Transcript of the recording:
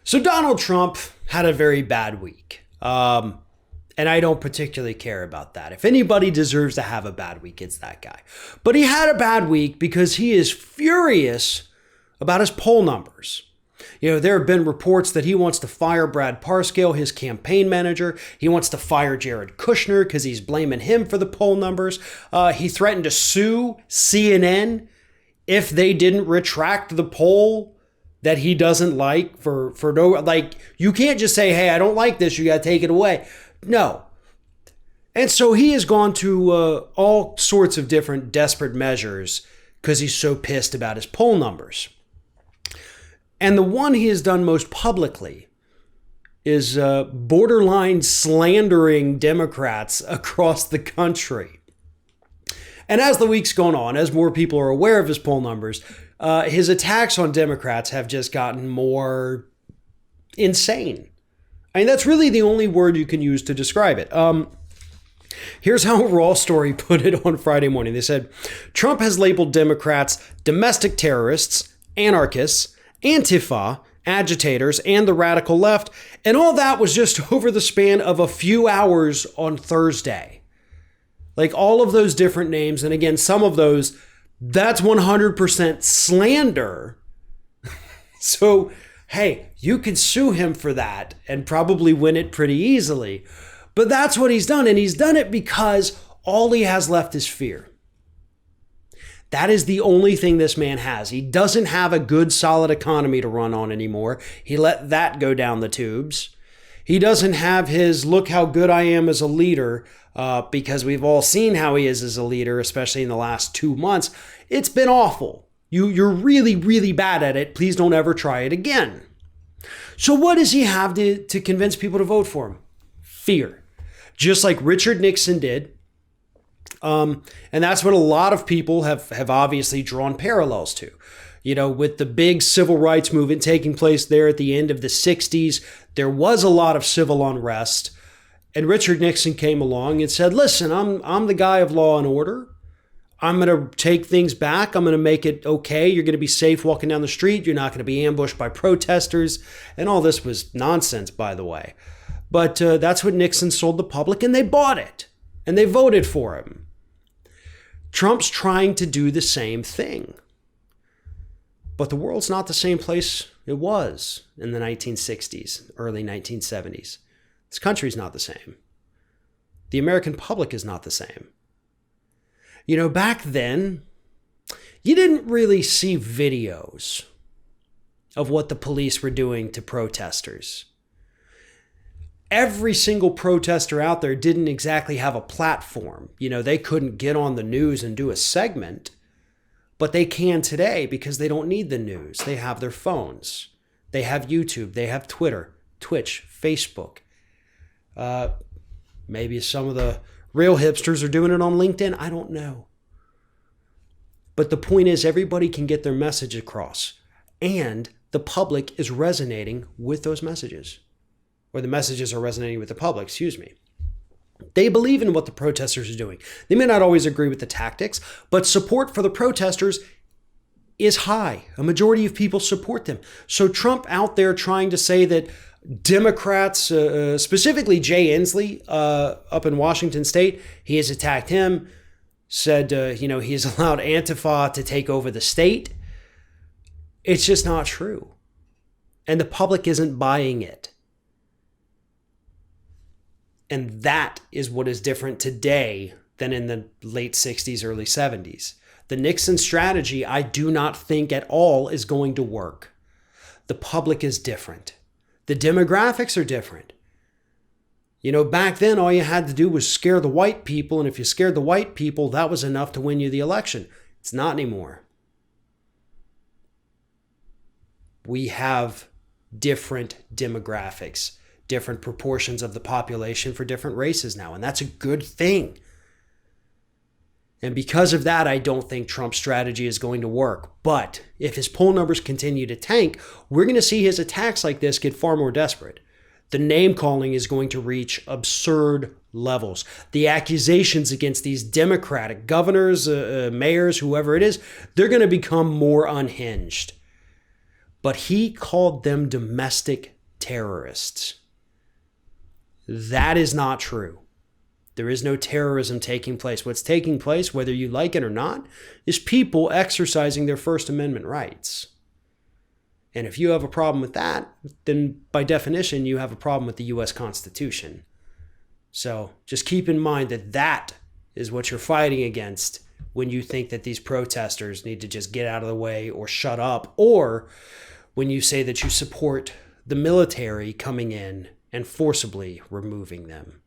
So Donald Trump had a very bad week. And I don't particularly care about that. If anybody deserves to have a bad week, it's that guy. But he had a bad week because he is furious about his poll numbers. There have been reports that he wants to fire Brad Parscale, his campaign manager. He wants to fire Jared Kushner because he's blaming him for the poll numbers. He threatened to sue CNN if they didn't retract the poll that he doesn't like for no, like, you can't just say, hey, I don't like this, you got to take it away. No. And so he has gone to all sorts of different desperate measures because he's so pissed about his poll numbers. And the one he has done most publicly is borderline slandering Democrats across the country. And as the week's gone on, as more people are aware of his poll numbers, his attacks on Democrats have just gotten more insane. I mean, that's really the only word you can use to describe it. Here's how Raw Story put it on Friday morning. They said, Trump has labeled Democrats domestic terrorists, anarchists, Antifa, agitators, and the radical left. And all that was just over the span of a few hours on Thursday. Like all of those different names. And again, some of those, that's 100% slander. So, hey, you can sue him for that and probably win it pretty easily. But that's what he's done. And he's done it because all he has left is fear. That is the only thing this man has. He doesn't have a good, solid economy to run on anymore. He let that go down the tubes. He doesn't have his look how good I am as a leader, because we've all seen how he is as a leader, especially in the last 2 months. It's been awful. You're really, really bad at it. Please don't ever try it again. So what does he have to convince people to vote for him? Fear. Just like Richard Nixon did. And that's what a lot of people have obviously drawn parallels to. With the big civil rights movement taking place there at the end of the 60s, there was a lot of civil unrest. And Richard Nixon came along and said, listen, I'm the guy of law and order. I'm going to take things back. I'm going to make it okay. You're going to be safe walking down the street. You're not going to be ambushed by protesters. And all this was nonsense, by the way. But that's what Nixon sold the public, and they bought it. And they voted for him. Trump's trying to do the same thing. But the world's not the same place it was in the 1960s, early 1970s. This country's not the same. The American public is not the same. Back then, you didn't really see videos of what the police were doing to protesters. Every single protester out there didn't exactly have a platform. They couldn't get on the news and do a segment, but they can today because they don't need the news. They have their phones. They have YouTube. They have Twitter, Twitch, Facebook. Maybe some of the real hipsters are doing it on LinkedIn. I don't know. But the point is, everybody can get their message across, and the public is resonating with those messages. Or the messages are resonating with the public, excuse me. They believe in what the protesters are doing. They may not always agree with the tactics, but support for the protesters is high. A majority of people support them. So Trump out there trying to say that Democrats, specifically Jay Inslee up in Washington State, he has attacked him, said, he has allowed Antifa to take over the state. It's just not true. And the public isn't buying it. And that is what is different today than in the late 60s, early 70s. The Nixon strategy, I do not think at all is going to work. The public is different. The demographics are different. Back then, all you had to do was scare the white people. And if you scared the white people, that was enough to win you the election. It's not anymore. We have different demographics. Different proportions of the population for different races now. And that's a good thing. And because of that, I don't think Trump's strategy is going to work. But if his poll numbers continue to tank, we're going to see his attacks like this get far more desperate. The name calling is going to reach absurd levels. The accusations against these Democratic governors, mayors, whoever it is, they're going to become more unhinged. But he called them domestic terrorists. That is not true. There is no terrorism taking place. What's taking place, whether you like it or not, is people exercising their First Amendment rights. And if you have a problem with that, then by definition, you have a problem with the U.S. Constitution. So just keep in mind that that is what you're fighting against when you think that these protesters need to just get out of the way or shut up, or when you say that you support the military coming in and forcibly removing them.